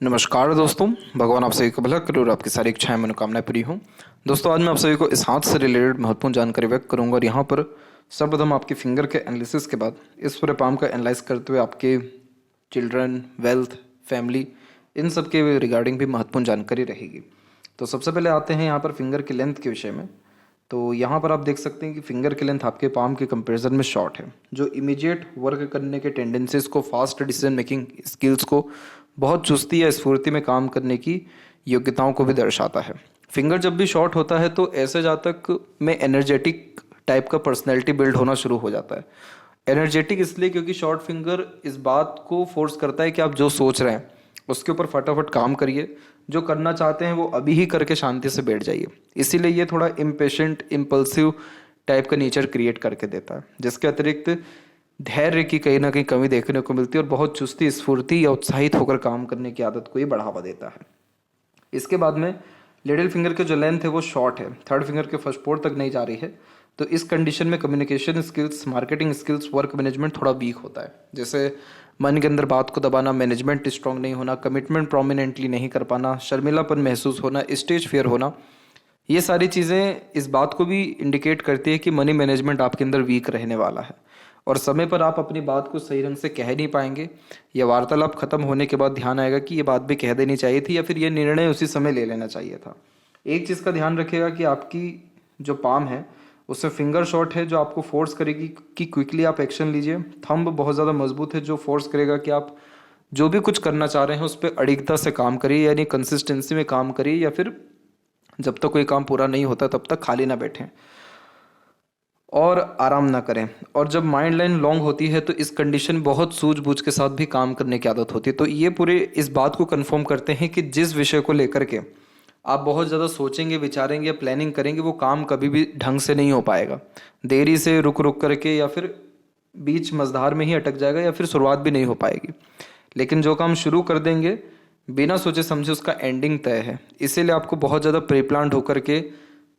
नमस्कार दोस्तों, भगवान आप सभी को भला करे और आपकी सारी इच्छाएं मनोकामनाएं पूरी हों। दोस्तों, आज मैं आप सभी को इस हाथ से रिलेटेड महत्वपूर्ण जानकारी व्यक्त करूंगा और यहाँ पर सर्वप्रथम आपके फिंगर के एनालिसिस के बाद इस पूरे पाम का एनालाइज करते हुए आपके चिल्ड्रन, वेल्थ, फैमिली, इन सब के रिगार्डिंग भी महत्वपूर्ण जानकारी रहेगी। तो सबसे पहले आते हैं यहाँ पर फिंगर की लेंथ के विषय में। तो यहाँ पर आप देख सकते हैं कि फिंगर की लेंथ आपके पाम के कंपैरिजन में शॉर्ट है, जो इमीडिएट वर्क करने के टेंडेंसीज को, फास्ट डिसीजन मेकिंग स्किल्स को, बहुत चुस्ती या स्फूर्ति में काम करने की योग्यताओं को भी दर्शाता है। फिंगर जब भी शॉर्ट होता है तो ऐसे जातक में एनर्जेटिक टाइप का पर्सनैलिटी बिल्ड होना शुरू हो जाता है। एनर्जेटिक इसलिए क्योंकि शॉर्ट फिंगर इस बात को फोर्स करता है कि आप जो सोच रहे हैं उसके ऊपर फटाफट काम करिए, जो करना चाहते हैं वो अभी ही करके शांति से बैठ जाइए। इसीलिए ये थोड़ा इम्पेशेंट, इम्पल्सिव टाइप का नेचर क्रिएट करके देता है, जिसके अतिरिक्त धैर्य की कहीं ना कहीं कमी देखने को मिलती है और बहुत चुस्ती, स्फूर्ति या उत्साहित होकर काम करने की आदत को ये बढ़ावा देता है। इसके बाद में लिटिल फिंगर की जो लेंथ है वो शॉर्ट है, थर्ड फिंगर के फर्स्ट पोर तक नहीं जा रही है। तो इस कंडीशन में communication skills, marketing skills, work management थोड़ा वीक होता है। जैसे मन के अंदर बात को दबाना, मैनेजमेंट स्ट्रांग नहीं होना, कमिटमेंट प्रोमिनेंटली नहीं कर पाना, शर्मिलापन महसूस होना, स्टेज फियर होना, ये सारी चीज़ें इस बात को भी इंडिकेट करती है कि मनी मैनेजमेंट आपके अंदर वीक रहने वाला है और समय पर आप अपनी बात को सही ढंग से कह नहीं पाएंगे, या वार्तालाप खत्म होने के बाद ध्यान आएगा कि ये बात भी कह देनी चाहिए थी या फिर ये निर्णय उसी समय ले लेना चाहिए था। एक चीज़ का ध्यान रखिएगा कि आपकी जो पाम है उसमें फिंगर शॉट है जो आपको फोर्स करेगी कि क्विकली आप एक्शन लीजिए। थंब बहुत ज़्यादा मजबूत है जो फोर्स करेगा कि आप जो भी कुछ करना चाह रहे हैं उस पर अडिगता से काम करिए, यानी कंसिस्टेंसी में काम करिए, या फिर जब तक कोई काम पूरा नहीं होता तब तक खाली ना बैठें और आराम ना करें। और जब माइंड लाइन लॉन्ग होती है तो इस कंडीशन बहुत सूझबूझ के साथ भी काम करने की आदत होती है। तो ये पूरे इस बात को कंफर्म करते हैं कि जिस विषय को लेकर के आप बहुत ज़्यादा सोचेंगे, विचारेंगे या प्लानिंग करेंगे, वो काम कभी भी ढंग से नहीं हो पाएगा। देरी से, रुक रुक करके, या फिर बीच मझधार में ही अटक जाएगा, या फिर शुरुआत भी नहीं हो पाएगी। लेकिन जो काम शुरू कर देंगे बिना सोचे समझे उसका एंडिंग तय है। इसीलिए आपको बहुत ज़्यादा प्री प्लान्ड होकर के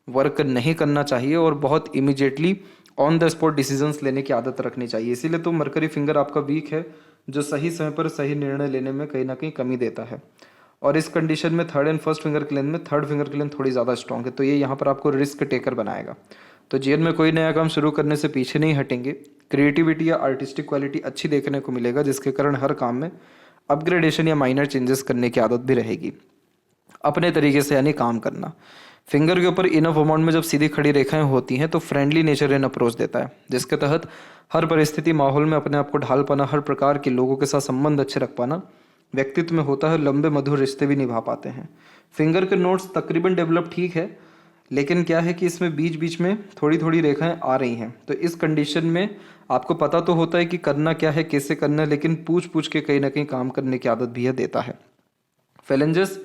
वर्क नहीं करना चाहिए और बहुत immediately on the spot decisions लेने की आदत रखनी चाहिए। इसीलिए तो मरकरी फिंगर आपका वीक है, जो सही समय पर सही निर्णय लेने में कहीं ना कहीं कमी देता है। और इस कंडीशन में थर्ड एंड फर्स्ट फिंगर की लेंथ में थर्ड फिंगर की लेंथ थोड़ी ज़्यादा स्ट्रॉन्ग है, तो ये यहाँ पर आपको रिस्क टेकर बनाएगा। तो जीवन में कोई नया काम शुरू करने से पीछे नहीं हटेंगे। क्रिएटिविटी या आर्टिस्टिक क्वालिटी अच्छी देखने को मिलेगा, जिसके कारण हर काम में अपग्रेडेशन या माइनर चेंजेस करने की आदत भी रहेगी। अपने तरीके से यानी काम करना। फिंगर के ऊपर इनफ अमाउंट में जब सीधी खड़ी रेखाएं होती हैं तो फ्रेंडली नेचर इन अप्रोच देता है, जिसके तहत हर परिस्थिति, माहौल में अपने आप को ढाल पाना, हर प्रकार के लोगों के साथ संबंध अच्छे रख पाना व्यक्तित्व में होता है। लंबे मधुर रिश्ते भी निभा पाते हैं। फिंगर के नोट्स तकरीबन डेवलप ठीक है, लेकिन क्या है कि इसमें बीच बीच में थोड़ी थोड़ी रेखाएं आ रही हैं। तो इस कंडीशन में आपको पता तो होता है कि करना क्या है, कैसे करना है, लेकिन पूछ पूछ के कहीं ना कहीं काम करने की आदत भी यह देता है। फेलेंजेस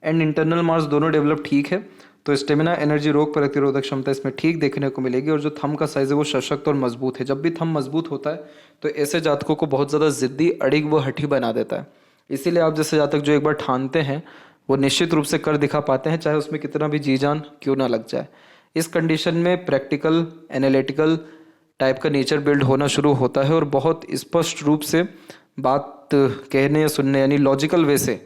एंड इंटरनल मार्स दोनों डेवलप ठीक है, तो स्टेमिना, एनर्जी, रोग प्रतिरोधक क्षमता इसमें ठीक देखने को मिलेगी। और जो थंब का साइज है वो सशक्त और मजबूत है। जब भी थंब मजबूत होता है तो ऐसे जातकों को बहुत ज़्यादा जिद्दी, अड़िग व हठी बना देता है। इसीलिए आप जैसे जातक जो एक बार ठानते हैं वो निश्चित रूप से कर दिखा पाते हैं, चाहे उसमें कितना भी जी जान क्यों ना लग जाए। इस कंडीशन में प्रैक्टिकल, एनालिटिकल टाइप का नेचर बिल्ड होना शुरू होता है और बहुत स्पष्ट रूप से बात कहने या सुनने, यानी लॉजिकल वे से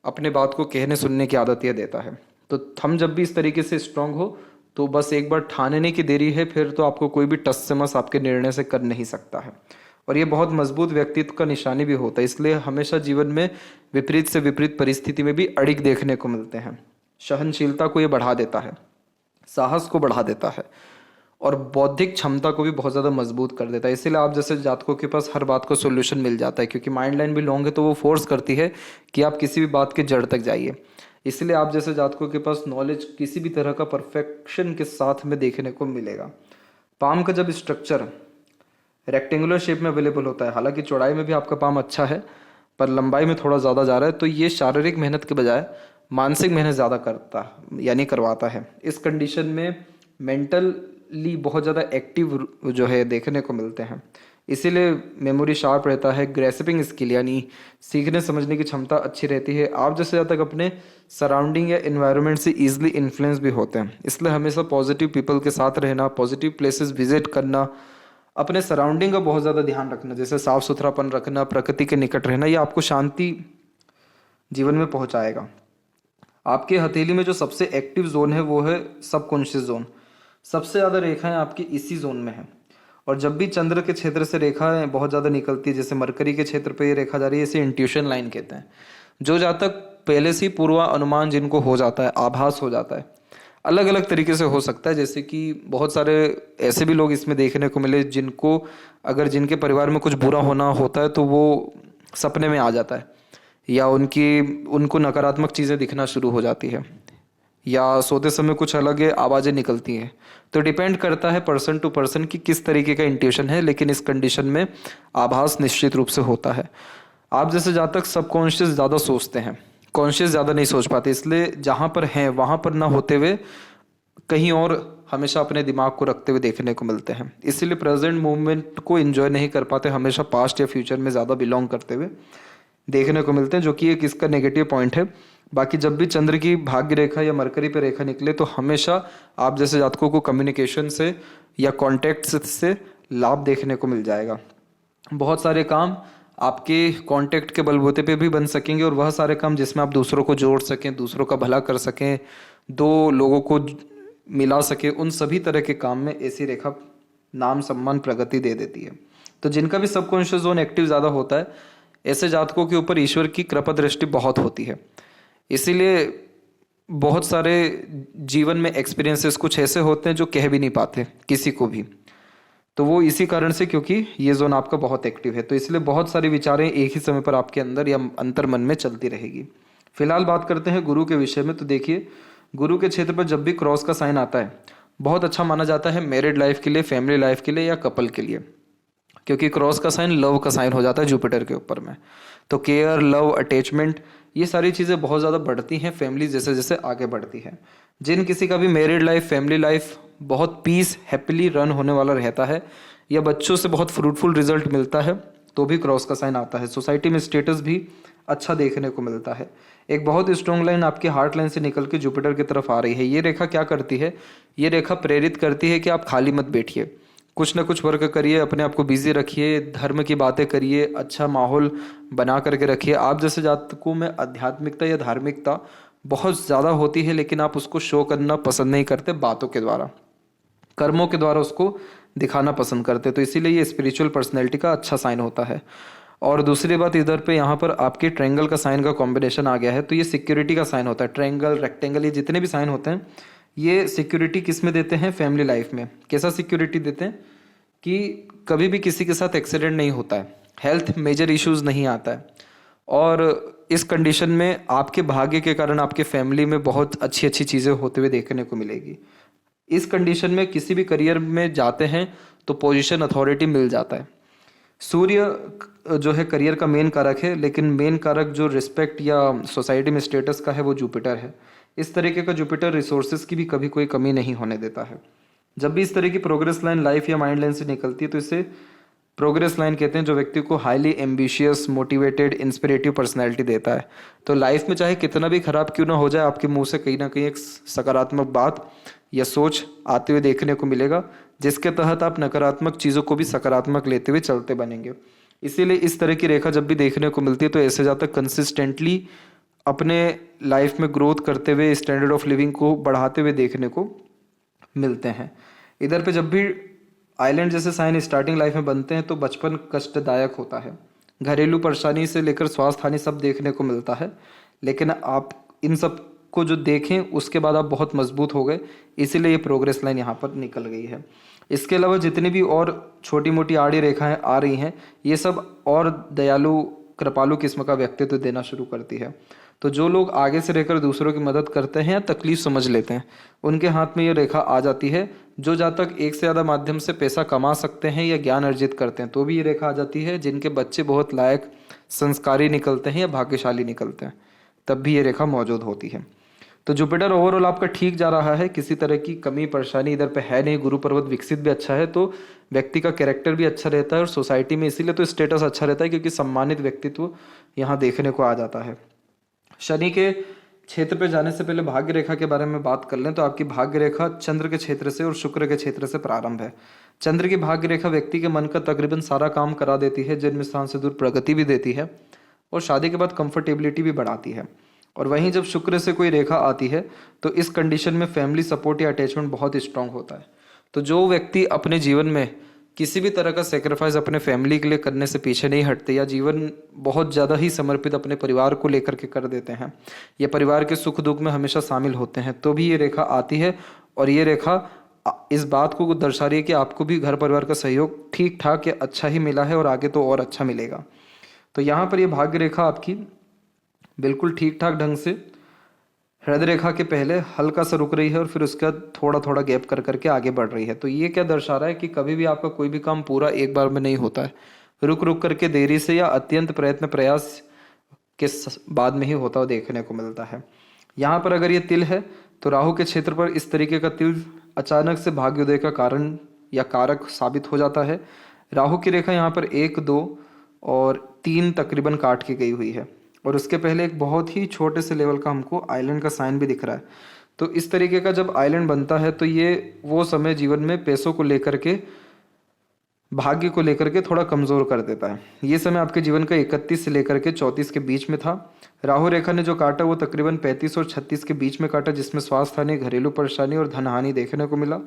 अपने बात को कहने सुनने की आदत यह देता है। तो थंब जब भी इस तरीके से स्ट्रांग हो तो बस एक बार ठानने की देरी है, फिर तो आपको कोई भी टस से मस आपके निर्णय से कर नहीं सकता है। और ये बहुत मजबूत व्यक्तित्व का निशानी भी होता है, इसलिए हमेशा जीवन में विपरीत से विपरीत परिस्थिति में भी अड़िग देखने को मिलते हैं। सहनशीलता को ये बढ़ा देता है, साहस को बढ़ा देता है और बौद्धिक क्षमता को भी बहुत ज़्यादा मजबूत कर देता है। इसीलिए आप जैसे जातकों के पास हर बात को सोल्यूशन मिल जाता है, क्योंकि माइंड लाइन भी लॉन्ग है तो वो फोर्स करती है कि आप किसी भी बात के जड़ तक जाइए। इसलिए आप जैसे जातकों के पास नॉलेज किसी भी तरह का परफेक्शन के साथ में देखने को मिलेगा। पाम का जब स्ट्रक्चर रेक्टेंगुलर शेप में अवेलेबल होता है, हालांकि चौड़ाई में भी आपका पाम अच्छा है पर लंबाई में थोड़ा ज़्यादा जा रहा है, तो ये शारीरिक मेहनत के बजाय मानसिक मेहनत ज़्यादा करता यानी करवाता है। इस कंडीशन में मेंटली बहुत ज़्यादा एक्टिव जो है देखने को मिलते हैं। इसीलिए मेमोरी शार्प रहता है। ग्रेस्पिंग स्किल यानी सीखने समझने की क्षमता अच्छी रहती है। आप जैसे ज़्यादा तक अपने सराउंडिंग या इन्वायरमेंट से ईजिली इन्फ्लुएंस भी होते हैं, इसलिए हमेशा पॉजिटिव पीपल के साथ रहना, पॉजिटिव प्लेसेस विजिट करना, अपने सराउंडिंग का बहुत ज़्यादा ध्यान रखना, जैसे साफ सुथरापन रखना, प्रकृति के निकट रहना, ये आपको शांति जीवन में पहुंचाएगा। आपके हथेली में जो सबसे एक्टिव जोन है वो है सबकॉन्शियस जोन। सबसे ज़्यादा रेखाएं आपकी इसी जोन में है। और जब भी चंद्र के क्षेत्र से रेखाएं बहुत ज़्यादा निकलती है, जैसे मरकरी के क्षेत्र पे ये रेखा जा रही है, इसे इंट्यूशन लाइन कहते हैं। जो जातक पहले से ही पूर्वानुमान जिनको हो जाता है, आभास हो जाता है, अलग अलग तरीके से हो सकता है। जैसे कि बहुत सारे ऐसे भी लोग इसमें देखने को मिले जिनको, अगर जिनके परिवार में कुछ बुरा होना होता है तो वो सपने में आ जाता है, या उनको नकारात्मक चीज़ें दिखना शुरू हो जाती है, या सोते समय कुछ अलग आवाज़ें निकलती हैं। तो डिपेंड करता है पर्सन टू पर्सन कि किस तरीके का इंट्यूशन है, लेकिन इस कंडीशन में आभास निश्चित रूप से होता है। आप जैसे जातक सबकॉन्शियस ज़्यादा सोचते हैं, कॉन्शियस ज़्यादा नहीं सोच पाते, इसलिए जहाँ पर हैं वहाँ पर ना होते हुए कहीं और हमेशा अपने दिमाग को रखते हुए देखने को मिलते हैं। इसीलिए प्रेजेंट मोमेंट को एंजॉय नहीं कर पाते, हमेशा पास्ट या फ्यूचर में ज़्यादा बिलोंग करते हुए देखने को मिलते हैं, जो कि एक इसका नेगेटिव पॉइंट है। बाकी जब भी चंद्र की भाग्य रेखा या मरकरी पे रेखा निकले तो हमेशा आप जैसे जातकों को कम्युनिकेशन से या कॉन्टैक्ट से लाभ देखने को मिल जाएगा। बहुत सारे काम आपके कांटेक्ट के बलबूते पे भी बन सकेंगे, और वह सारे काम जिसमें आप दूसरों को जोड़ सकें, दूसरों का भला कर सकें, दो लोगों को मिला सके, उन सभी तरह के काम में ऐसी रेखा नाम सम्मान प्रगति दे देती है। तो जिनका भी सबकॉन्शियस जोन एक्टिव ज़्यादा होता है, ऐसे जातकों के ऊपर ईश्वर की कृपा दृष्टि बहुत होती है। इसीलिए बहुत सारे जीवन में एक्सपीरियंसेस कुछ ऐसे होते हैं जो कह भी नहीं पाते किसी को भी, तो वो इसी कारण से, क्योंकि ये जोन आपका बहुत एक्टिव है। तो इसलिए बहुत सारी विचारें एक ही समय पर आपके अंदर या अंतर मन में चलती रहेगी। फिलहाल बात करते हैं गुरु के विषय में। तो देखिए, गुरु के क्षेत्र पर जब भी क्रॉस का साइन आता है, बहुत अच्छा माना जाता है मैरिड लाइफ के लिए, फैमिली लाइफ के लिए या कपल के लिए, क्योंकि क्रॉस का साइन लव का साइन हो जाता है जुपिटर के ऊपर में। तो केयर, लव, अटैचमेंट, ये सारी चीज़ें बहुत ज़्यादा बढ़ती हैं फैमिली जैसे जैसे आगे बढ़ती है। जिन किसी का भी मैरिड लाइफ, फैमिली लाइफ बहुत पीस हैप्पीली रन होने वाला रहता है, या बच्चों से बहुत फ्रूटफुल रिजल्ट मिलता है, तो भी क्रॉस का साइन आता है। सोसाइटी में स्टेटस भी अच्छा देखने को मिलता है। एक बहुत स्ट्रॉन्ग लाइन आपकी हार्ट लाइन से निकल के जुपिटर की तरफ आ रही है। ये रेखा क्या करती है? ये रेखा प्रेरित करती है कि आप खाली मत बैठिए, कुछ ना कुछ वर्क करिए, अपने आप को बिजी रखिए, धर्म की बातें करिए, अच्छा माहौल बना करके रखिए। आप जैसे जातकों में आध्यात्मिकता या धार्मिकता बहुत ज़्यादा होती है, लेकिन आप उसको शो करना पसंद नहीं करते, बातों के द्वारा, कर्मों के द्वारा उसको दिखाना पसंद करते। तो इसीलिए ये स्पिरिचुअल पर्सनैलिटी का अच्छा साइन होता है। और दूसरी बात, इधर पे यहाँ पर आपके ट्रायंगल का साइन का कॉम्बिनेशन आ गया है, तो ये सिक्योरिटी का साइन होता है। ट्रायंगल, रेक्टेंगल, ये जितने भी साइन होते हैं, ये सिक्योरिटी किस में देते हैं? फैमिली लाइफ में। कैसा सिक्योरिटी देते हैं? कि कभी भी किसी के साथ एक्सीडेंट नहीं होता है, हेल्थ मेजर इश्यूज नहीं आता है, और इस कंडीशन में आपके भाग्य के कारण आपके फैमिली में बहुत अच्छी अच्छी चीज़ें होते हुए देखने को मिलेगी। इस कंडीशन में किसी भी करियर में जाते हैं तो पोजीशन, अथॉरिटी मिल जाता है। सूर्य जो है करियर का मेन कारक है, लेकिन मेन कारक जो रिस्पेक्ट या सोसाइटी में स्टेटस का है वो जुपिटर है। इस तरीके का जुपिटर रिसोर्सेज की भी कभी कोई कमी नहीं होने देता है। जब भी इस तरह की प्रोग्रेस लाइन लाइफ या माइंड लाइन से निकलती है तो इसे प्रोग्रेस लाइन कहते हैं, जो व्यक्ति को हाईली एम्बिशियस, मोटिवेटेड, इंस्पिरेटिव पर्सनैलिटी देता है। तो लाइफ में चाहे कितना भी खराब क्यों ना हो जाए, आपके मुंह से कहीं ना कहीं एक सकारात्मक बात या सोच आते हुए देखने को मिलेगा, जिसके तहत आप नकारात्मक चीज़ों को भी सकारात्मक लेते हुए चलते बनेंगे। इसीलिए इस तरह की रेखा जब भी देखने को मिलती है तो ऐसे जातक कंसिस्टेंटली अपने लाइफ में ग्रोथ करते हुए, स्टैंडर्ड ऑफ लिविंग को बढ़ाते हुए देखने को मिलते हैं। इधर पे जब भी आइलैंड जैसे साइन स्टार्टिंग लाइफ में बनते हैं तो बचपन कष्टदायक होता है, घरेलू परेशानी से लेकर स्वास्थ्य हानि सब देखने को मिलता है, लेकिन आप इन सब को जो देखें उसके बाद आप बहुत मजबूत हो गए, इसीलिए ये प्रोग्रेस लाइन यहाँ पर निकल गई है। इसके अलावा जितनी भी और छोटी मोटी आड़ी रेखाएं आ रही हैं, ये सब और दयालु, कृपालु किस्म का व्यक्तित्व देना शुरू करती है। तो जो लोग आगे से रहकर दूसरों की मदद करते हैं या तकलीफ समझ लेते हैं, उनके हाथ में ये रेखा आ जाती है। जो जातक एक से ज़्यादा माध्यम से पैसा कमा सकते हैं या ज्ञान अर्जित करते हैं तो भी ये रेखा आ जाती है। जिनके बच्चे बहुत लायक, संस्कारी निकलते हैं या भाग्यशाली निकलते हैं, तब भी ये रेखा मौजूद होती है। तो जुपिटर ओवरऑल आपका ठीक जा रहा है, किसी तरह की कमी परेशानी इधर पे है नहीं। गुरु पर्वत विकसित भी अच्छा है, तो व्यक्ति का कैरेक्टर भी अच्छा रहता है, और सोसाइटी में इसीलिए तो स्टेटस अच्छा रहता है क्योंकि सम्मानित व्यक्तित्व यहाँ देखने को आ जाता है। शनि के क्षेत्र पे जाने से पहले भाग्य रेखा के बारे में बात कर लें तो आपकी भाग्य रेखा चंद्र के क्षेत्र से और शुक्र के क्षेत्र से प्रारंभ है। चंद्र की भाग्य रेखा व्यक्ति के मन का तकरीबन सारा काम करा देती है, जन्म स्थान से दूर प्रगति भी देती है, और शादी के बाद कंफर्टेबिलिटी भी बढ़ाती है। और वहीं जब शुक्र से कोई रेखा आती है तो इस कंडीशन में फैमिली सपोर्ट या अटैचमेंट बहुत स्ट्रांग होता है। तो जो व्यक्ति अपने जीवन में किसी भी तरह का सेक्रीफाइस अपने फैमिली के लिए करने से पीछे नहीं हटते या जीवन बहुत ज़्यादा ही समर्पित अपने परिवार को लेकर के कर देते हैं या परिवार के सुख दुख में हमेशा शामिल होते हैं, तो भी ये रेखा आती है। और ये रेखा इस बात को दर्शा रही है कि आपको भी घर परिवार का सहयोग ठीक ठाक या अच्छा ही मिला है और आगे तो और अच्छा मिलेगा। तो यहाँ पर ये भाग्य रेखा आपकी बिल्कुल ठीक ठाक ढंग से हृदय रेखा के पहले हल्का सा रुक रही है और फिर उसके बाद थोड़ा थोड़ा गैप कर करके आगे बढ़ रही है। तो ये क्या दर्शा रहा है कि कभी भी आपका कोई भी काम पूरा एक बार में नहीं होता है, रुक रुक करके देरी से या अत्यंत प्रयत्न प्रयास के बाद में ही होता हुआ देखने को मिलता है। यहाँ पर अगर ये तिल है तो राहु के क्षेत्र पर इस तरीके का तिल अचानक से भाग्योदय का कारण या कारक साबित हो जाता है। राहु की रेखा यहाँ पर 1, 2 और 3 तकरीबन काट के गई हुई है और उसके पहले एक बहुत ही छोटे से लेवल का हमको आइलैंड का साइन भी दिख रहा है। तो इस तरीके का जब आइलैंड बनता है तो ये वो समय जीवन में पैसों को लेकर के, भाग्य को लेकर के थोड़ा कमज़ोर कर देता है। ये समय आपके जीवन का 31 से लेकर के 34 के बीच में था। राहु रेखा ने जो काटा वो तकरीबन 35 और 36 के बीच में काटा, जिसमें स्वास्थ्य हानि, घरेलू परेशानी और धन हानि देखने को मिला।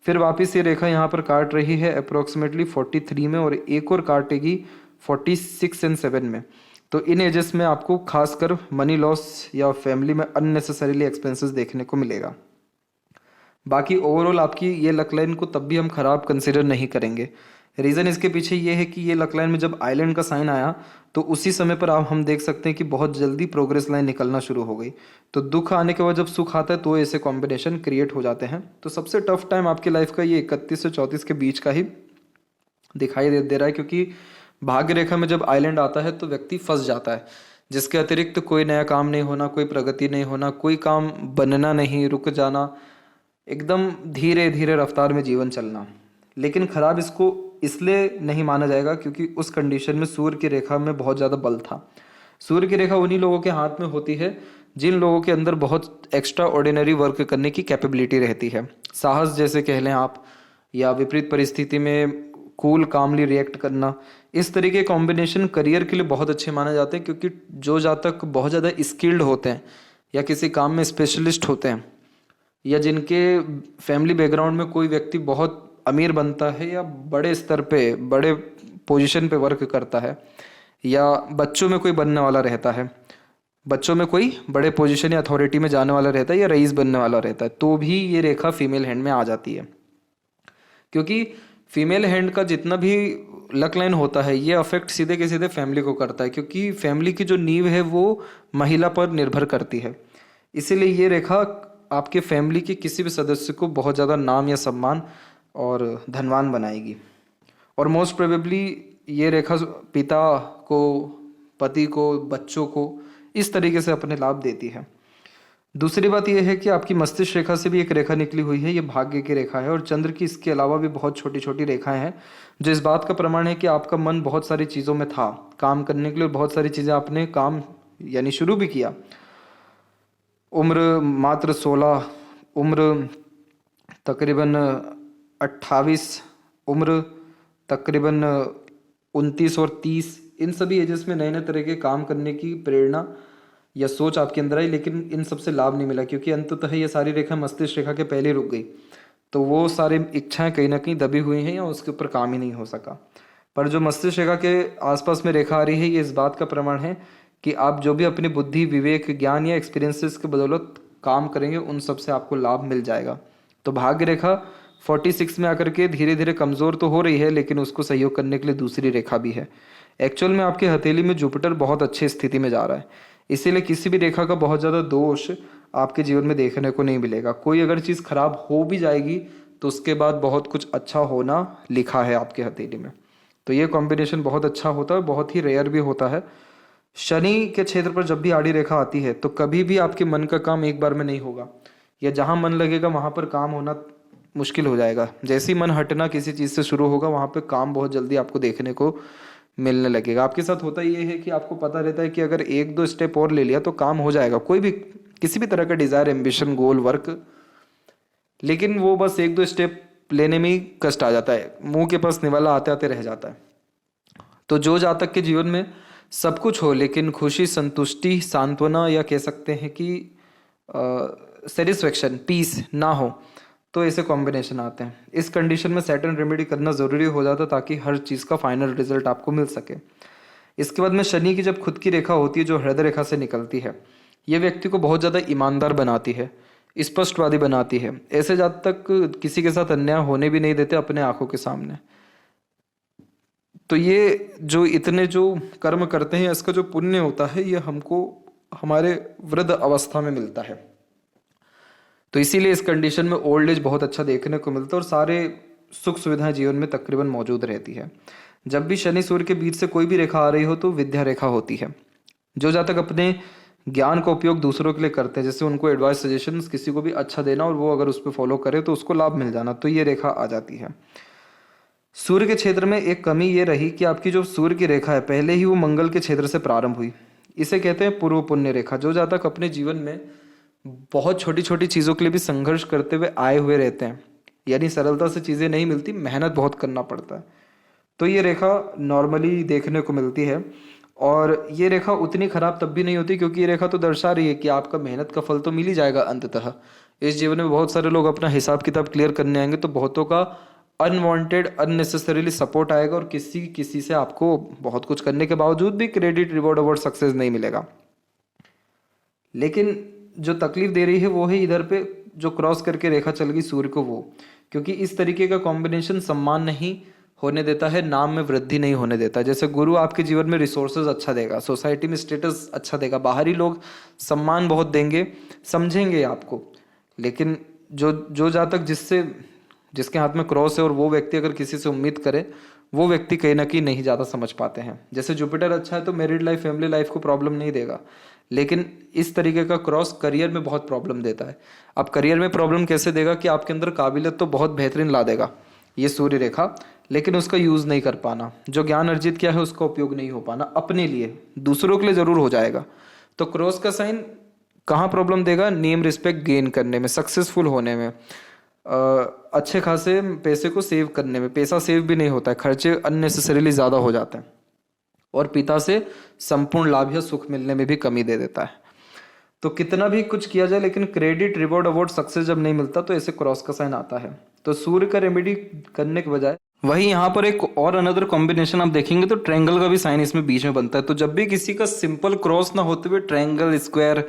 फिर वापस ये रेखा यहाँ पर काट रही है अप्रोक्सीमेटली 43 में और एक और काटेगी 46 एंड 7 में। तो इन एजेस में आपको खासकर मनी लॉस या फैमिली में अननेसेसरीली एक्सपेंसेस देखने को मिलेगा। बाकी ओवरऑल आपकी ये लक लाइन को तब भी हम खराब कंसिडर नहीं करेंगे। रीज़न इसके पीछे ये है कि ये लक लाइन में जब आइलैंड का साइन आया तो उसी समय पर आप हम देख सकते हैं कि बहुत जल्दी प्रोग्रेस लाइन निकलना शुरू हो गई। तो दुख आने के बाद जब सुख आता है तो ऐसे कॉम्बिनेशन क्रिएट हो जाते हैं। तो सबसे टफ टाइम आपकी लाइफ का ये 31 से 34 के बीच का ही दिखाई दे रहा है, क्योंकि भाग्य रेखा में जब आइलैंड आता है तो व्यक्ति फंस जाता है, जिसके अतिरिक्त कोई नया काम नहीं होना, कोई प्रगति नहीं होना, कोई काम बनना नहीं, रुक जाना, एकदम धीरे धीरे रफ्तार में जीवन चलना। लेकिन खराब इसको इसलिए नहीं माना जाएगा क्योंकि उस कंडीशन में सूर्य की रेखा में बहुत ज़्यादा बल था। सूर्य की रेखा उन्हीं लोगों के हाथ में होती है जिन लोगों के अंदर बहुत एक्स्ट्रा ऑर्डिनरी वर्क करने की कैपेबिलिटी रहती है, साहस जैसे कह लें आप, या विपरीत परिस्थिति में कूल कामली रिएक्ट करना। इस तरीके कॉम्बिनेशन करियर के लिए बहुत अच्छे माने जाते हैं, क्योंकि जो जातक बहुत ज़्यादा स्किल्ड होते हैं या किसी काम में स्पेशलिस्ट होते हैं या जिनके फैमिली बैकग्राउंड में कोई व्यक्ति बहुत अमीर बनता है या बड़े स्तर पे बड़े पोजीशन पे वर्क करता है या बच्चों में कोई बनने वाला रहता है, बच्चों में कोई बड़े पोजीशन या अथॉरिटी में जाने वाला रहता है या रईस बनने वाला रहता है, तो भी ये रेखा फीमेल हैंड में आ जाती है। क्योंकि फीमेल हैंड का जितना भी लक लाइन होता है ये अफेक्ट सीधे के सीधे फैमिली को करता है, क्योंकि फैमिली की जो नींव है वो महिला पर निर्भर करती है। इसीलिए ये रेखा आपके फैमिली के किसी भी सदस्य को बहुत ज़्यादा नाम या सम्मान और धनवान बनाएगी। और मोस्ट प्रोबेबली ये रेखा पिता को, पति को, बच्चों को इस तरीके से अपने लाभ देती है। दूसरी बात यह है कि आपकी मस्तिष्क रेखा से भी एक रेखा निकली हुई है, ये भाग्य की रेखा है। और चंद्र की इसके अलावा भी बहुत छोटी छोटी रेखाएं हैं जो इस बात का प्रमाण है कि आपका मन बहुत सारी चीज़ों में था काम करने के लिए, बहुत सारी चीज़ें आपने काम यानी शुरू भी किया। उम्र मात्र 16, उम्र तकरीबन 28, उम्र तकरीबन 29 और 30, इन सभी एजेस में नए नए तरह के काम करने की प्रेरणा या सोच आपके अंदर आई, लेकिन इन सबसे लाभ नहीं मिला क्योंकि अंततः ये सारी रेखा मस्तिष्क रेखा के पहले रुक गई। तो वो सारी इच्छाएं कहीं ना कहीं दबी हुई हैं या उसके ऊपर काम ही नहीं हो सका। पर जो मस्तिष्क रेखा के आसपास में रेखा आ रही है ये इस बात का प्रमाण है कि आप जो भी अपनी बुद्धि, विवेक, ज्ञान या एक्सपीरियंसेस के बदौलत काम करेंगे उन सब से आपको लाभ मिल जाएगा। तो भाग्य रेखा 46 में आकर के धीरे धीरे कमज़ोर तो हो रही है, लेकिन उसको सहयोग करने के लिए दूसरी रेखा भी है। एक्चुअल में आपके हथेली में जुपिटर बहुत अच्छी स्थिति में जा रहा है, इसीलिए किसी भी रेखा का बहुत ज़्यादा दोष आपके जीवन में देखने को नहीं मिलेगा। कोई अगर चीज़ खराब हो भी जाएगी तो उसके बाद बहुत कुछ अच्छा होना लिखा है आपके हथेली में। तो ये कॉम्बिनेशन बहुत अच्छा होता है, बहुत ही रेयर भी होता है। शनि के क्षेत्र पर जब भी आड़ी रेखा आती है तो कभी भी आपके मन का काम एक बार में नहीं होगा, या जहाँ मन लगेगा वहाँ पर काम होना मुश्किल हो जाएगा। जैसे ही मन हटना किसी चीज़ से शुरू होगा वहाँ पे काम बहुत जल्दी आपको देखने को मिलने लगेगा। आपके साथ होता ये है कि आपको पता रहता है कि अगर 1-2 स्टेप और ले लिया तो काम हो जाएगा, कोई भी किसी भी तरह का डिज़ायर, एम्बिशन, गोल, वर्क, लेकिन वो बस 1-2 स्टेप लेने में ही कष्ट आ जाता है, मुंह के पास निवाला आते आते रह जाता है। तो जो जातक के जीवन में सब कुछ हो लेकिन खुशी, संतुष्टि, सांत्वना या कह सकते हैं कि सेटिस्फेक्शन, पीस ना हो, तो ऐसे कॉम्बिनेशन आते हैं। इस कंडीशन में सैटर्न रेमेडी करना ज़रूरी हो जाता है ताकि हर चीज़ का फाइनल रिजल्ट आपको मिल सके। इसके बाद में शनि की जब खुद की रेखा होती है जो हृदय रेखा से निकलती है, ये व्यक्ति को बहुत ज़्यादा ईमानदार बनाती है, स्पष्टवादी बनाती है। ऐसे जातक किसी के साथ अन्याय होने भी नहीं देते अपने आंखों के सामने। तो ये जो इतने जो कर्म करते हैं इसका जो पुण्य होता है ये हमको हमारे वृद्ध अवस्था में मिलता है। तो इसीलिए इस कंडीशन में ओल्ड एज बहुत अच्छा देखने को मिलता है और सारे सुख सुविधाएं जीवन में तकरीबन मौजूद रहती है। जब भी शनि सूर्य के बीच से कोई भी रेखा आ रही हो तो विद्या रेखा होती है। जो जातक अपने ज्ञान का उपयोग दूसरों के लिए करते हैं, जैसे उनको एडवाइस सजेशंस किसी को भी अच्छा देना और वो अगर उस पर फॉलो करे तो उसको लाभ मिल जाना, तो ये रेखा आ जाती है। सूर्य के क्षेत्र में एक कमी ये रही कि आपकी जो सूर्य की रेखा है पहले ही वो मंगल के क्षेत्र से प्रारंभ हुई। इसे कहते हैं पूर्व पुण्य रेखा। जो जातक अपने जीवन में बहुत छोटी छोटी चीज़ों के लिए भी संघर्ष करते हुए आए हुए रहते हैं, यानी सरलता से चीज़ें नहीं मिलती, मेहनत बहुत करना पड़ता है, तो ये रेखा नॉर्मली देखने को मिलती है। और ये रेखा उतनी खराब तब भी नहीं होती क्योंकि ये रेखा तो दर्शा रही है कि आपका मेहनत का फल तो मिल ही जाएगा अंततः। इस जीवन में बहुत सारे लोग अपना हिसाब किताब क्लियर करने आएंगे तो बहुतों का अनवांटेड अननेसेसरीली सपोर्ट आएगा और किसी किसी से आपको बहुत कुछ करने के बावजूद भी क्रेडिट, रिवॉर्ड, अवार्ड, सक्सेस नहीं मिलेगा। लेकिन जो तकलीफ दे रही है वो है इधर पे जो क्रॉस करके रेखा चल गई सूर्य को, वो क्योंकि इस तरीके का कॉम्बिनेशन सम्मान नहीं होने देता है, नाम में वृद्धि नहीं होने देता। जैसे गुरु आपके जीवन में रिसोर्सेज अच्छा देगा, सोसाइटी में स्टेटस अच्छा देगा, बाहरी लोग सम्मान बहुत देंगे, समझेंगे आपको। लेकिन जो जातक जिसके हाथ में क्रॉस है और वो व्यक्ति अगर किसी से उम्मीद करे, वो व्यक्ति कहीं ना कहीं नहीं ज़्यादा समझ पाते हैं। जैसे जुपिटर अच्छा है तो मैरिड लाइफ, फैमिली लाइफ को प्रॉब्लम नहीं देगा, लेकिन इस तरीके का क्रॉस करियर में बहुत प्रॉब्लम देता है। अब करियर में प्रॉब्लम कैसे देगा कि आपके अंदर काबिलियत तो बहुत बेहतरीन ला देगा ये सूर्य रेखा, लेकिन उसका यूज़ नहीं कर पाना, जो ज्ञान अर्जित किया है उसका उपयोग नहीं हो पाना अपने लिए, दूसरों के लिए ज़रूर हो जाएगा। तो क्रॉस का साइन कहाँ प्रॉब्लम देगा? नेम रिस्पेक्ट गेन करने में, सक्सेसफुल होने में, अच्छे खासे पैसे को सेव करने में। पैसा सेव भी नहीं होता है, खर्चे अननेसेसरीली ज़्यादा हो जाते हैं, और पिता से संपूर्ण लाभ या सुख मिलने में भी कमी दे देता है। तो कितना भी कुछ किया जाए लेकिन क्रेडिट, रिवॉर्ड, अवार्ड, सक्सेस जब नहीं मिलता तो ऐसे क्रॉस का साइन आता है। तो सूर्य का रेमेडी करने के बजाय वही यहाँ पर एक और अनदर कॉम्बिनेशन आप देखेंगे तो ट्रायंगल का भी साइन इसमें बीच में बनता है। तो जब भी किसी का सिंपल क्रॉस ना होते हुए ट्रायंगल, स्क्वायर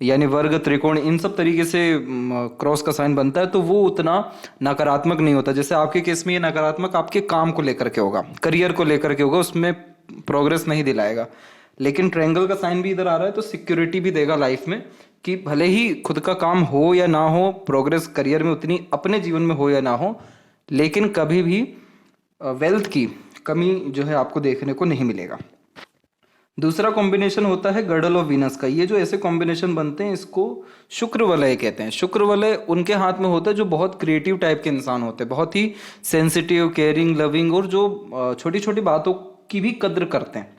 यानी वर्ग, त्रिकोण, इन सब तरीके से क्रॉस का साइन बनता है तो वो उतना नकारात्मक नहीं होता। जैसे आपके केस में ये नकारात्मक आपके काम को लेकर के होगा, करियर को लेकर के होगा, उसमें प्रोग्रेस नहीं दिलाएगा। लेकिन ट्रायंगल का साइन भी इधर आ रहा है तो सिक्योरिटी भी देगा लाइफ में, कि भले ही खुद का काम हो या ना हो, प्रोग्रेस करियर में उतनी अपने जीवन में हो या ना हो, लेकिन कभी भी वेल्थ की कमी जो है आपको देखने को नहीं मिलेगा। दूसरा कॉम्बिनेशन होता है गर्डल ऑफ वीनस का। ये जो ऐसे कॉम्बिनेशन बनते हैं इसको शुक्र वलय कहते हैं। शुक्र वलय उनके हाथ में होता है जो बहुत क्रिएटिव टाइप के इंसान होते हैं, बहुत ही सेंसिटिव, केयरिंग, लविंग, और जो छोटी छोटी बातों की भी कद्र करते हैं।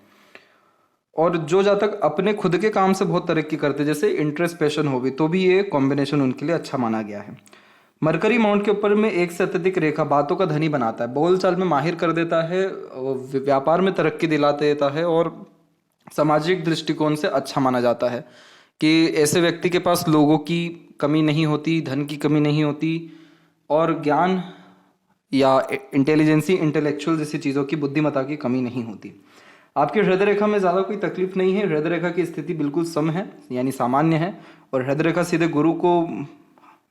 और जो जहाँ तक अपने खुद के काम से बहुत तरक्की करते हैं, जैसे इंटरेस्ट, पैशन हो भी, तो भी ये कॉम्बिनेशन उनके लिए अच्छा माना गया है। मरकरी माउंट के ऊपर में एक से अत्यधिक रेखा बातों का धनी बनाता है, बोलचाल में माहिर कर देता है, व्यापार में तरक्की दिला देता है, और सामाजिक दृष्टिकोण से अच्छा माना जाता है कि ऐसे व्यक्ति के पास लोगों की कमी नहीं होती, धन की कमी नहीं होती, और ज्ञान या इंटेलिजेंसी, इंटेलेक्चुअल जैसी चीज़ों की, बुद्धिमत्ता की कमी नहीं होती। आपकी हृदय रेखा में ज़्यादा कोई तकलीफ नहीं है, हृदय रेखा की स्थिति बिल्कुल सम है, यानी सामान्य है, और हृदय रेखा सीधे गुरु को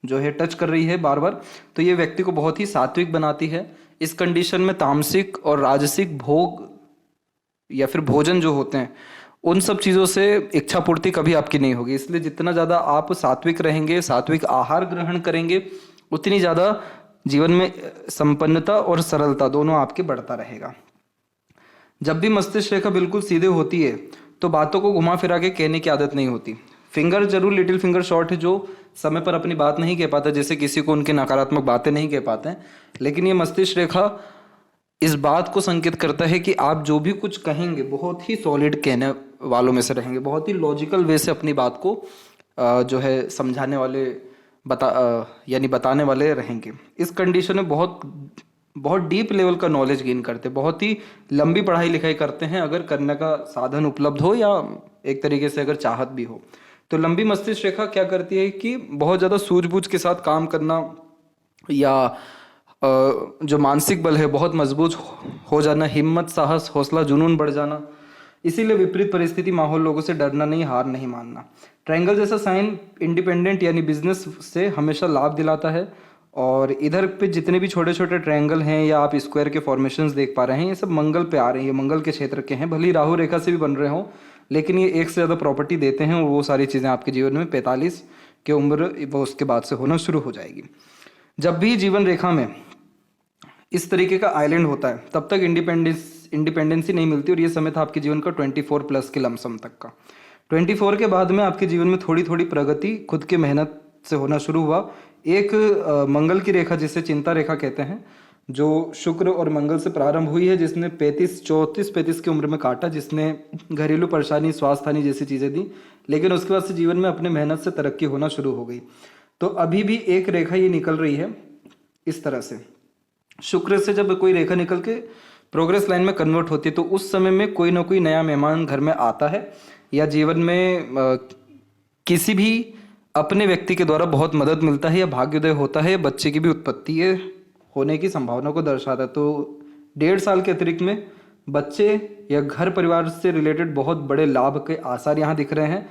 जो है टच कर रही है बार बार, तो ये व्यक्ति को बहुत ही सात्विक बनाती है। इस कंडीशन में तामसिक और राजसिक भोग या फिर भोजन जो होते हैं उन सब चीज़ों से इच्छा पूर्ति कभी आपकी नहीं होगी। इसलिए जितना ज़्यादा आप सात्विक रहेंगे, सात्विक आहार ग्रहण करेंगे, उतनी ज़्यादा जीवन में संपन्नता और सरलता दोनों आपके बढ़ता रहेगा। जब भी मस्तिष्क रेखा बिल्कुल सीधे होती है तो बातों को घुमा फिरा के कहने की आदत नहीं होती। फिंगर जरूर लिटिल फिंगर शॉर्ट है जो समय पर अपनी बात नहीं कह पाता, जैसे किसी को उनकी नकारात्मक बातें नहीं कह पाते हैं, लेकिन ये मस्तिष्क रेखा इस बात को संकेत करता है कि आप जो भी कुछ कहेंगे बहुत ही सॉलिड कहने वालों में से रहेंगे, बहुत ही लॉजिकल वे से अपनी बात को जो है समझाने वाले यानी बताने वाले रहेंगे। इस कंडीशन में बहुत बहुत डीप लेवल का नॉलेज गेन करते हैं, बहुत ही लंबी पढ़ाई लिखाई करते हैं अगर करने का साधन उपलब्ध हो या एक तरीके से अगर चाहत भी हो। तो लंबी मस्तिष्क रेखा क्या करती है कि बहुत ज़्यादा सूझबूझ के साथ काम करना या जो मानसिक बल है बहुत मजबूत हो जाना, हिम्मत, साहस, हौसला, जुनून बढ़ जाना। इसीलिए विपरीत परिस्थिति, माहौल, लोगों से डरना नहीं, हार नहीं मानना। ट्रायंगल जैसा साइन इंडिपेंडेंट यानी बिजनेस से हमेशा लाभ दिलाता है। और इधर पे जितने भी छोटे छोटे ट्रायंगल हैं या आप स्क्वायर के फॉर्मेशंस देख पा रहे हैं, ये सब मंगल पे आ रहे हैं, ये मंगल के क्षेत्र के हैं। भले ही राहु रेखा से भी बन रहे हों, लेकिन ये एक से ज़्यादा प्रॉपर्टी देते हैं और वो सारी चीज़ें आपके जीवन में 45 की उम्र वो उसके बाद से होना शुरू हो जाएगी। जब भी जीवन रेखा में इस तरीके का आइलैंड होता है तब तक इंडिपेंडेंसी नहीं मिलती, और ये समय था आपके जीवन का 24 प्लस के लमसम तक का। 24 के बाद में आपके जीवन में थोड़ी थोड़ी प्रगति खुद के मेहनत से होना शुरू हुआ। एक मंगल की रेखा जिसे चिंता रेखा कहते हैं, जो शुक्र और मंगल से प्रारंभ हुई है, जिसने 34 की उम्र में काटा, जिसने घरेलू परेशानी, स्वास्थ्य हानि जैसी चीज़ें दी, लेकिन उसके बाद से जीवन में अपने मेहनत से तरक्की होना शुरू हो गई। तो अभी भी एक रेखा ये निकल रही है इस तरह से। शुक्र से जब कोई रेखा निकल के प्रोग्रेस लाइन में कन्वर्ट होती है तो उस समय में कोई ना कोई नया मेहमान घर में आता है, या जीवन में किसी भी अपने व्यक्ति के द्वारा बहुत मदद मिलता है, या भाग्योदय होता है, बच्चे की भी उत्पत्ति होने की संभावना को दर्शाता है। तो 1.5 साल के अतिरिक्त में बच्चे या घर परिवार से रिलेटेड बहुत बड़े लाभ के आसार यहाँ दिख रहे हैं।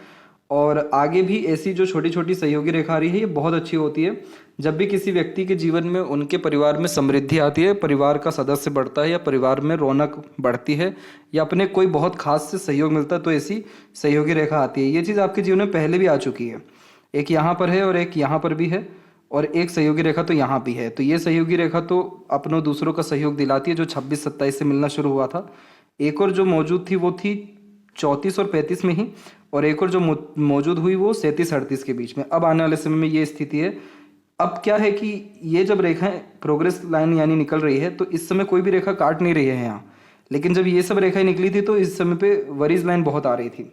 और आगे भी ऐसी जो छोटी छोटी सहयोगी रेखा आ रही है, ये बहुत अच्छी होती है। जब भी किसी व्यक्ति के जीवन में उनके परिवार में समृद्धि आती है, परिवार का सदस्य बढ़ता है, या परिवार में रौनक बढ़ती है, या अपने कोई बहुत खास से सहयोग मिलता है, तो ऐसी सहयोगी रेखा आती है। ये चीज़ आपके जीवन में पहले भी आ चुकी है, एक यहाँ पर है और एक यहाँ पर भी है, और एक सहयोगी रेखा तो यहाँ भी है। तो ये सहयोगी रेखा तो अपनों दूसरों का सहयोग दिलाती है, जो 26-27 से मिलना शुरू हुआ था। एक और जो मौजूद थी वो थी 34 और 35 में ही, और एक और जो मौजूद हुई वो 37-38 के बीच में। अब आने वाले समय में ये स्थिति है। अब क्या है कि ये जब रेखाएं प्रोग्रेस लाइन यानी निकल रही है, तो इस समय कोई भी रेखा काट नहीं रही है यहाँ, लेकिन जब ये सब रेखाएं निकली थी तो इस समय पे वरीज लाइन बहुत आ रही थी।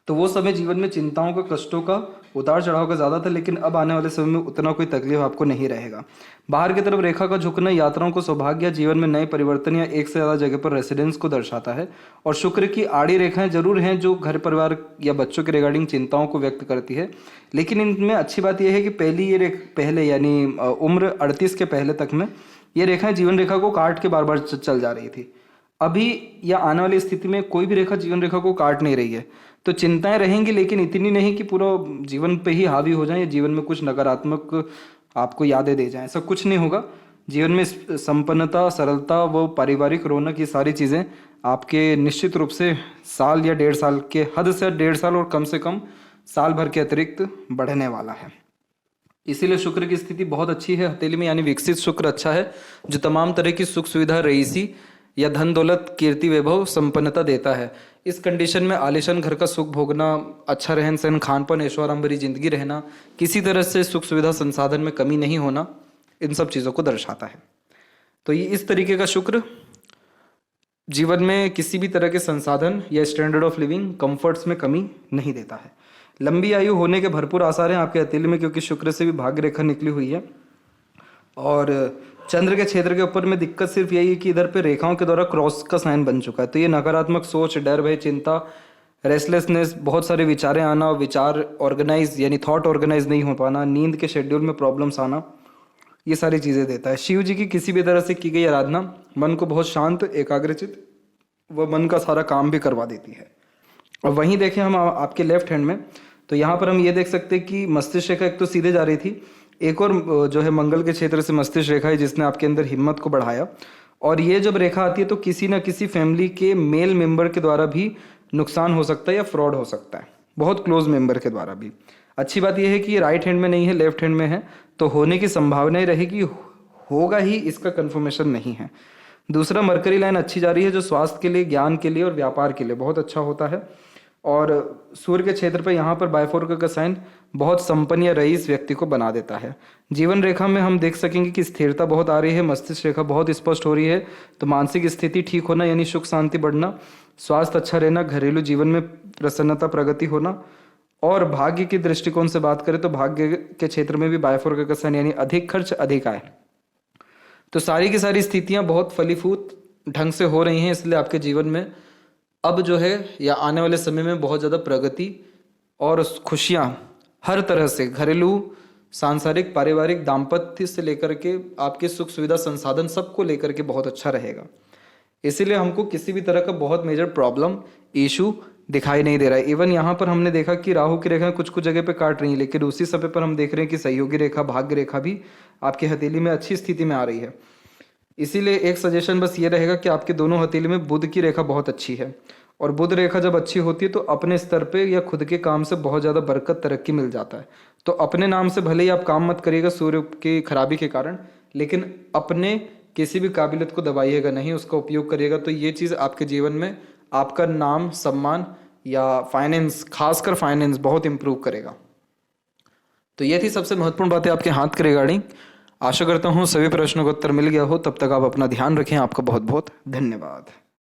तो वो समय जीवन में चिंताओं का, कष्टों का, उतार चढ़ाव का ज़्यादा था, लेकिन अब आने वाले समय में उतना कोई तकलीफ आपको नहीं रहेगा। बाहर की तरफ रेखा का झुकना यात्राओं को, सौभाग्य, जीवन में नए परिवर्तन या एक से ज़्यादा जगह पर रेसिडेंस को दर्शाता है। और शुक्र की आड़ी रेखाएं जरूर हैं जो घर परिवार या बच्चों के रिगार्डिंग चिंताओं को व्यक्त करती है, लेकिन इनमें अच्छी बात यह है कि पहले यानी उम्र 38 के पहले तक में ये रेखाएं जीवन रेखा को काट के बार बार चल जा रही थी। अभी या आने वाली स्थिति में कोई भी रेखा जीवन रेखा को काट नहीं रही है, तो चिंताएं रहेंगी, लेकिन इतनी नहीं कि पूरा जीवन पे ही हावी हो जाए, या जीवन में कुछ नकारात्मक आपको यादें दे जाएं, ऐसा कुछ नहीं होगा। जीवन में संपन्नता, सरलता, वो पारिवारिक रौनक, ये सारी चीज़ें आपके निश्चित रूप से साल या 1.5 साल के, हद से 1.5 साल और कम से कम साल भर के अतिरिक्त बढ़ने वाला है। इसीलिए शुक्र की स्थिति बहुत अच्छी है हथेली में, यानी विकसित शुक्र अच्छा है, जो तमाम तरह की सुख सुविधा, रईसी या धन दौलत, कीर्ति, वैभव, संपन्नता देता है। इस कंडीशन में आलिशान घर का सुख भोगना, अच्छा रहन सहन, खान पान, ऐशोआराम भरी जिंदगी रहना, किसी तरह से सुख सुविधा संसाधन में कमी नहीं होना, इन सब चीज़ों को दर्शाता है। तो ये इस तरीके का शुक्र जीवन में किसी भी तरह के संसाधन या स्टैंडर्ड ऑफ लिविंग, कंफर्ट्स में कमी नहीं देता है। लंबी आयु होने के भरपूर आसार हैं आपके हथेली में, क्योंकि शुक्र से भी भाग्य रेखा निकली हुई है। और चंद्र के क्षेत्र के ऊपर में दिक्कत सिर्फ यही है कि इधर पे रेखाओं के द्वारा क्रॉस का साइन बन चुका है। तो ये नकारात्मक सोच, डर, भय, चिंता, रेस्टलेसनेस, बहुत सारे विचारें आना, विचार ऑर्गेनाइज यानी थॉट ऑर्गेनाइज नहीं हो पाना, नींद के शेड्यूल में प्रॉब्लम्स आना, ये सारी चीज़ें देता है। शिव जी की किसी भी तरह से की गई आराधना मन को बहुत शांत, एकाग्रचित, व मन का सारा काम भी करवा देती है। और वहीं देखें हम आपके लेफ्ट हैंड में, तो यहाँ पर हम ये देख सकते हैं कि मस्तिष्क रेखा एक तो सीधे जा रही थी, एक और जो है मंगल के क्षेत्र से मस्तिष्क रेखा है, जिसने आपके अंदर हिम्मत को बढ़ाया। और ये जब रेखा आती है तो किसी ना किसी फैमिली के मेल मेंबर के द्वारा भी नुकसान हो सकता है या फ्रॉड हो सकता है, बहुत क्लोज मेंबर के द्वारा भी। अच्छी बात यह है कि ये राइट हैंड में नहीं है, लेफ्ट हैंड में है, तो होने की संभावना ही रहेगी, होगा ही, इसका कंफर्मेशन नहीं है। दूसरा, मरकरी लाइन अच्छी जा रही है, जो स्वास्थ्य के लिए, ज्ञान के लिए और व्यापार के लिए बहुत अच्छा होता है। और सूर्य के क्षेत्र पर यहाँ पर बायफोर्क का साइन बहुत संपन्न या रईस व्यक्ति को बना देता है। जीवन रेखा में हम देख सकेंगे कि स्थिरता बहुत आ रही है, मस्तिष्क रेखा बहुत स्पष्ट हो रही है, तो मानसिक स्थिति ठीक होना यानी सुख शांति बढ़ना, स्वास्थ्य अच्छा रहना, घरेलू जीवन में प्रसन्नता, प्रगति होना। और भाग्य की दृष्टिकोण से बात करें तो भाग्य के क्षेत्र में भी बायफोर्क का साइन यानी अधिक खर्च, अधिक आय। तो सारी की सारी स्थितियां बहुत फलीफूत ढंग से हो रही हैं, इसलिए आपके जीवन में अब जो है या आने वाले समय में बहुत ज़्यादा प्रगति और खुशियां हर तरह से, घरेलू, सांसारिक, पारिवारिक, दाम्पत्य से लेकर के आपके सुख सुविधा संसाधन सबको लेकर के बहुत अच्छा रहेगा। इसीलिए हमको किसी भी तरह का बहुत मेजर प्रॉब्लम, इशू दिखाई नहीं दे रहा है। इवन यहाँ पर हमने देखा कि राहु की रेखा कुछ कुछ जगह पे काट रही है, लेकिन उसी समय पर हम देख रहे हैं कि सहयोगी रेखा, भाग्य रेखा भी आपकी हथेली में अच्छी स्थिति में आ रही है। इसीलिए एक सजेशन बस ये रहेगा कि आपके दोनों हथेली में बुध की रेखा बहुत अच्छी है, और बुध रेखा जब अच्छी होती है तो अपने स्तर पे या खुद के काम से बहुत ज़्यादा बरकत, तरक्की मिल जाता है। तो अपने नाम से भले ही आप काम मत करिएगा सूर्य की खराबी के कारण, लेकिन अपने किसी भी काबिलियत को दबाइएगा नहीं, उसका उपयोग करिएगा। तो ये चीज़ आपके जीवन में आपका नाम, सम्मान या फाइनेंस, खासकर फाइनेंस बहुत इंप्रूव करेगा। तो ये थी सबसे महत्वपूर्ण बातें आपके हाथ के रिगार्डिंग। आशा करता हूँ सभी प्रश्नों का उत्तर मिल गया हो। तब तक आप अपना ध्यान रखें। आपका बहुत बहुत धन्यवाद।